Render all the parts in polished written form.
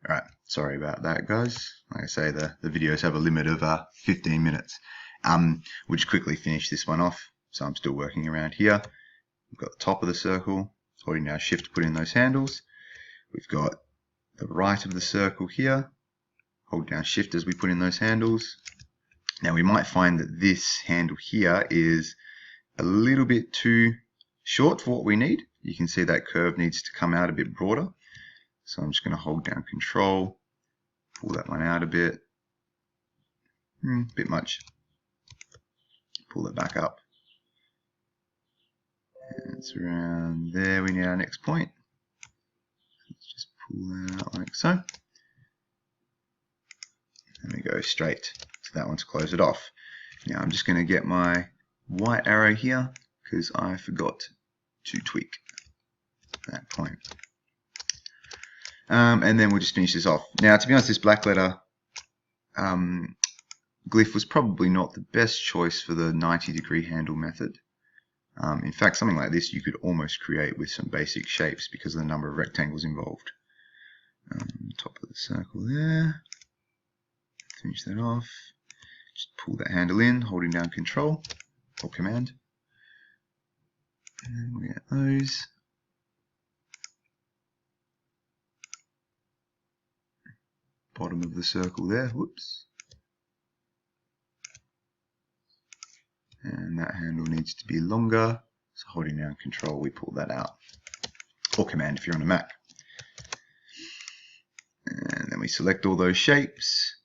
Alright, sorry about that, guys. Like I say, the videos have a limit of 15 minutes. We'll just quickly finish this one off. So I'm still working around here. We've got the top of the circle, holding down shift to put in those handles. We've got the right of the circle here, hold down shift as we put in those handles. Now we might find that this handle here is a little bit too short for what we need. You can see that curve needs to come out a bit broader. So I'm just going to hold down control, pull that one out a bit, much, pull that back up. And it's around there, we need our next point. Let's just pull that out like so. And we go straight to that one to close it off. Now I'm just going to get my white arrow here because I forgot to tweak that point. And then we'll just finish this off. Now, to be honest, this black letter glyph was probably not the best choice for the 90-degree handle method. In fact, something like this you could almost create with some basic shapes because of the number of rectangles involved. Top of the circle there. Finish that off. Just pull that handle in, holding down control or command. And then we get those. Bottom of the circle there, whoops. And that handle needs to be longer, so holding down control we pull that out, or command if you're on a Mac. And then we select all those shapes,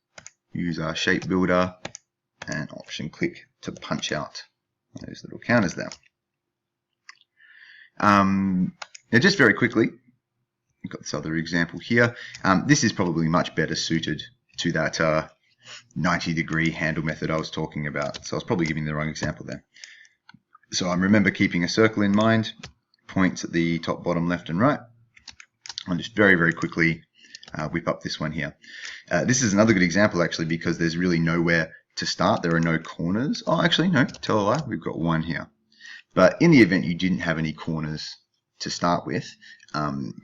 use our shape builder, and option click to punch out those little counters there. Now just very quickly, we've got this other example here. This is probably much better suited to that 90-degree handle method I was talking about. So I was probably giving the wrong example there. So I remember keeping a circle in mind, points at the top, bottom, left, and right. I'll just very, very quickly whip up this one here. This is another good example actually because there's really nowhere to start. There are no corners. Oh, actually, no, tell a lie, we've got one here. But in the event you didn't have any corners to start with,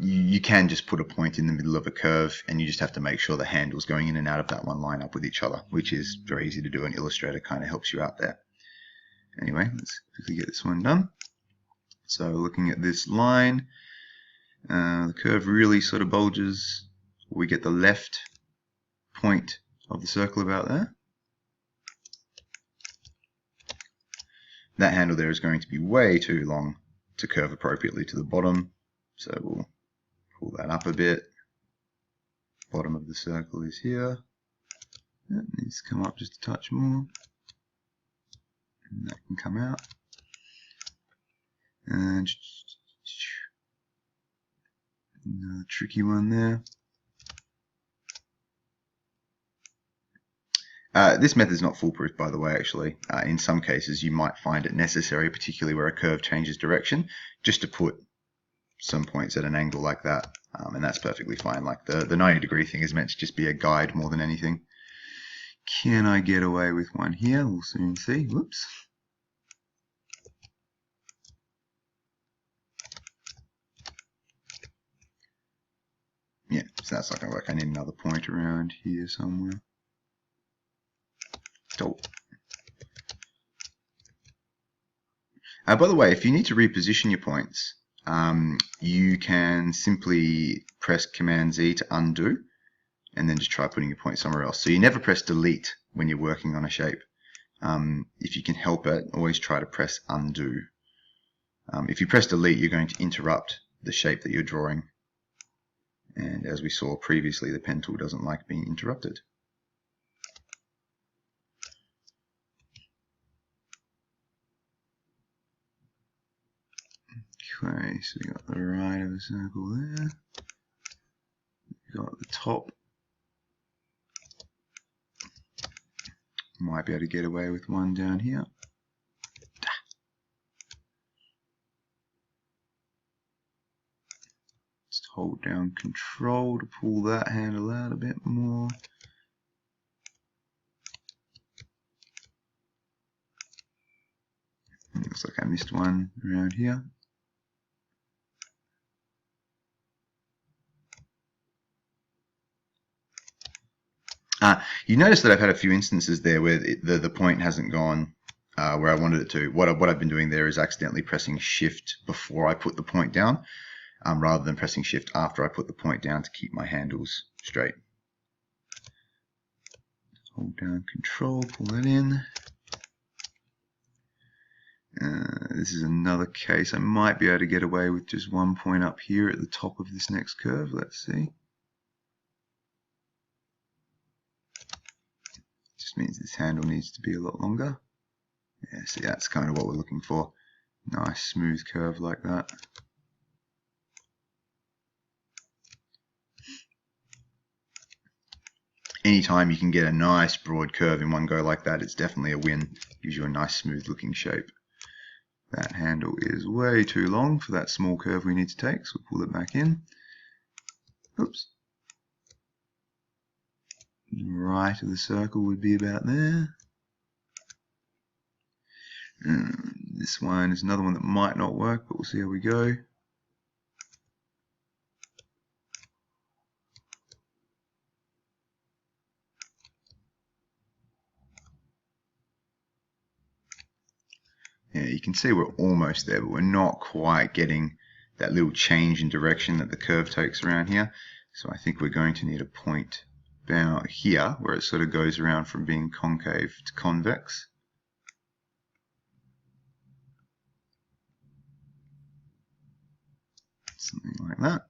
you can just put a point in the middle of a curve and you just have to make sure the handles going in and out of that one line up with each other, which is very easy to do, and Illustrator kind of helps you out there. Anyway, let's quickly get this one done. So looking at this line, the curve really sort of bulges. We get the left point of the circle about there. That handle there is going to be way too long to curve appropriately to the bottom, so we'll pull that up a bit. Bottom of the circle is here. That needs to come up just a touch more. And that can come out. And another tricky one there. This method is not foolproof, by the way, actually. In some cases, you might find it necessary, particularly where a curve changes direction, just to put some points at an angle like that. And that's perfectly fine. Like the 90-degree thing is meant to just be a guide more than anything. Can I get away with one here? We'll soon see. Whoops. Yeah, so that's not going to work. I need another point around here somewhere. Oh. By the way, if you need to reposition your points, you can simply press Command Z to undo and then just try putting your point somewhere else. So you never press delete when you're working on a shape. If you can help it, always try to press undo. If you press delete, you're going to interrupt the shape that you're drawing. And as we saw previously, the pen tool doesn't like being interrupted. Okay, so we got the right of the circle there. We got the top. Might be able to get away with one down here. Just hold down control to pull that handle out a bit more. Looks like I missed one around here. You notice that I've had a few instances there where the point hasn't gone where I wanted it to. What I've been doing there is accidentally pressing Shift before I put the point down, rather than pressing Shift after I put the point down to keep my handles straight. Hold down Control, pull that in. This is another case. I might be able to get away with just one point up here at the top of this next curve. Let's see. Just means this handle needs to be a lot longer. Yeah, see, that's kind of what we're looking for. Nice smooth curve like that. Anytime you can get a nice broad curve in one go like that, it's definitely a win. Gives you a nice smooth looking shape. That handle is way too long for that small curve we need to take, so we'll pull it back in. Oops. Right of the circle would be about there. This one is another one that might not work, but we'll see how we go. Yeah, you can see we're almost there, but we're not quite getting that little change in direction that the curve takes around here. So I think we're going to need a point about here where it sort of goes around from being concave to convex. Something like that.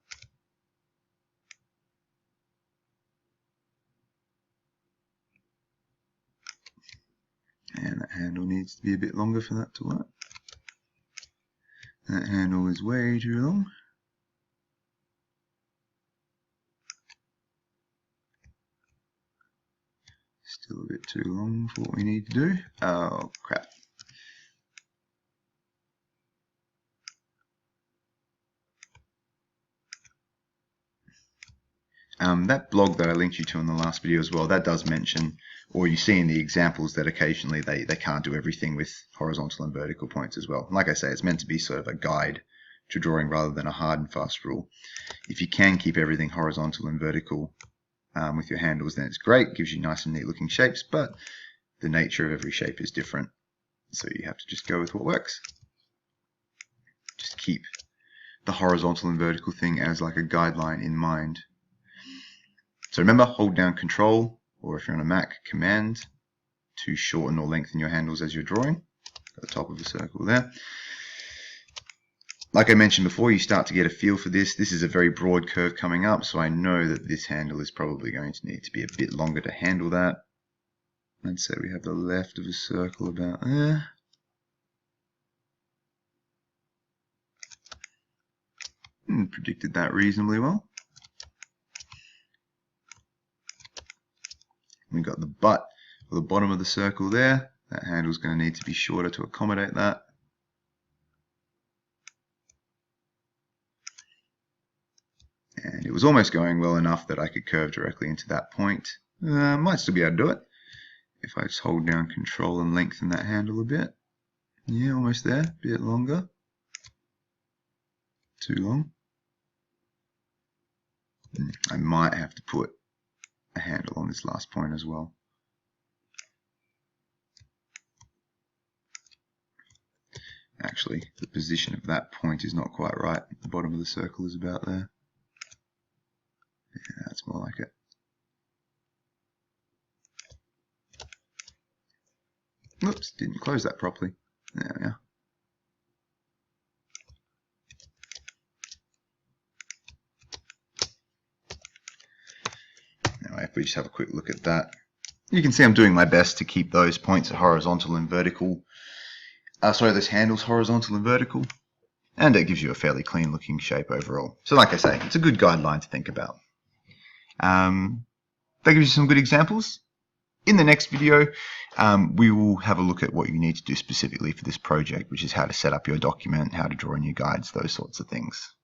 And that handle needs to be a bit longer for that to work. That handle is way too long. Still a bit too long for what we need to do. Oh crap. That blog that I linked you to in the last video as well, that does mention, or you see in the examples, that occasionally they can't do everything with horizontal and vertical points as well. Like I say, it's meant to be sort of a guide to drawing rather than a hard and fast rule. If you can keep everything horizontal and vertical with your handles, then it's great. It gives you nice and neat looking shapes, but the nature of every shape is different. So you have to just go with what works. Just keep the horizontal and vertical thing as like a guideline in mind. So remember, hold down Control, or if you're on a Mac, Command, to shorten or lengthen your handles as you're drawing. At the top of the circle there. Like I mentioned before, you start to get a feel for this. This is a very broad curve coming up, so I know that this handle is probably going to need to be a bit longer to handle that. Let's say we have the left of the circle about there. Predicted that reasonably well. We've got the butt or the bottom of the circle there. That handle is going to need to be shorter to accommodate that. And it was almost going well enough that I could curve directly into that point. Might still be able to do it if I just hold down Control and lengthen that handle a bit. Yeah, almost there. A bit longer. Too long. I might have to put a handle on this last point as well. Actually, the position of that point is not quite right. The bottom of the circle is about there. Yeah, that's more like it. Oops, didn't close that properly. There we are. Anyway, if we just have a quick look at that, you can see I'm doing my best to keep those points horizontal and vertical. Those handles horizontal and vertical. And it gives you a fairly clean looking shape overall. So like I say, it's a good guideline to think about. That gives you some good examples. In the next video, we will have a look at what you need to do specifically for this project, which is how to set up your document, how to draw in your guides, those sorts of things.